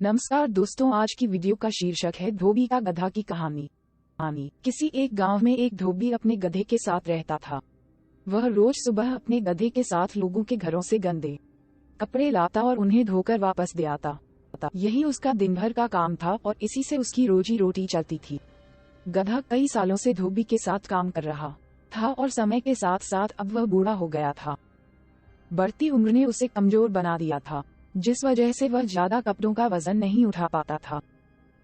नमस्कार दोस्तों, आज की वीडियो का शीर्षक है धोबी का गधा की कहानी। किसी एक गांव में एक धोबी अपने गधे के साथ रहता था। वह रोज सुबह अपने गधे के साथ लोगों के घरों से गंदे कपड़े लाता और उन्हें धोकर वापस दे आता। यही उसका दिन भर का काम था और इसी से उसकी रोजी रोटी चलती थी। गधा कई सालों से धोबी के साथ काम कर रहा था और समय के साथ साथ अब वह बूढ़ा हो गया था। बढ़ती उम्र ने उसे कमजोर बना दिया था, जिस वजह से वह ज्यादा कपड़ों का वजन नहीं उठा पाता था।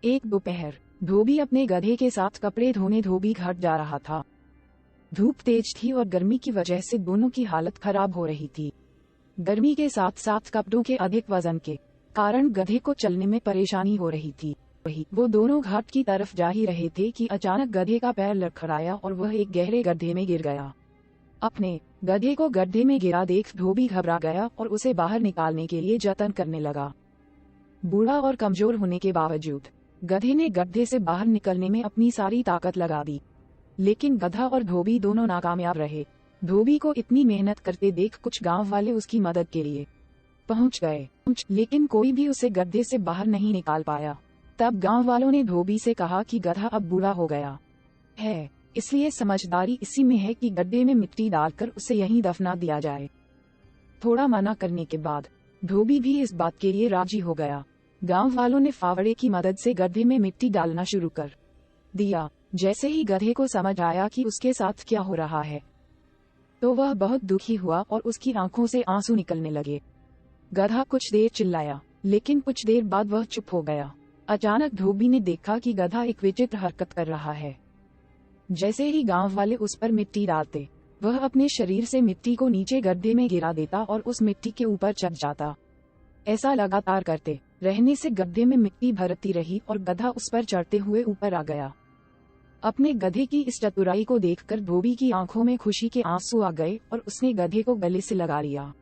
एक दोपहर धोबी अपने गधे के साथ कपड़े धोने धोबी घाट जा रहा था। धूप तेज थी और गर्मी की वजह से दोनों की हालत खराब हो रही थी। गर्मी के साथ साथ कपड़ों के अधिक वजन के कारण गधे को चलने में परेशानी हो रही थी। वो दोनों घाट की तरफ जा ही रहे थे कि अचानक गधे का पैर लड़खड़ाया और वह एक गहरे गड्ढे में गिर गया। अपने गधे को गड्ढे में गिरा देख धोबी घबरा गया और उसे बाहर निकालने के लिए जतन करने लगा। बूढ़ा और कमजोर होने के बावजूद गधे ने गड्ढे से बाहर निकलने में अपनी सारी ताकत लगा दी, लेकिन गधा और धोबी दोनों नाकामयाब रहे। धोबी को इतनी मेहनत करते देख कुछ गांव वाले उसकी मदद के लिए पहुंच गए, लेकिन कोई भी उसे गड्ढे से बाहर नहीं निकाल पाया। तब गांव वालों ने धोबी से कहा कि गधा अब बूढ़ा हो गया है, इसलिए समझदारी इसी में है कि गड्ढे में मिट्टी डालकर उसे यहीं दफना दिया जाए। थोड़ा मना करने के बाद धोबी भी इस बात के लिए राजी हो गया। गांव वालों ने फावड़े की मदद से गड्ढे में मिट्टी डालना शुरू कर दिया। जैसे ही गधे को समझ आया कि उसके साथ क्या हो रहा है, तो वह बहुत दुखी हुआ और उसकी आंखों से आंसू निकलने लगे। गधा कुछ देर चिल्लाया, लेकिन कुछ देर बाद वह चुप हो गया। अचानक धोबी ने देखा कि गधा एक विचित्र हरकत कर रहा है। जैसे ही गांव वाले उस पर मिट्टी डालते, वह अपने शरीर से मिट्टी को नीचे गड्ढे में गिरा देता और उस मिट्टी के ऊपर चढ़ जाता। ऐसा लगातार करते रहने से गड्ढे में मिट्टी भरती रही और गधा उस पर चढ़ते हुए ऊपर आ गया। अपने गधे की इस चतुराई को देखकर धोबी की आंखों में खुशी के आंसू आ गए और उसने गधे को गले से लगा लिया।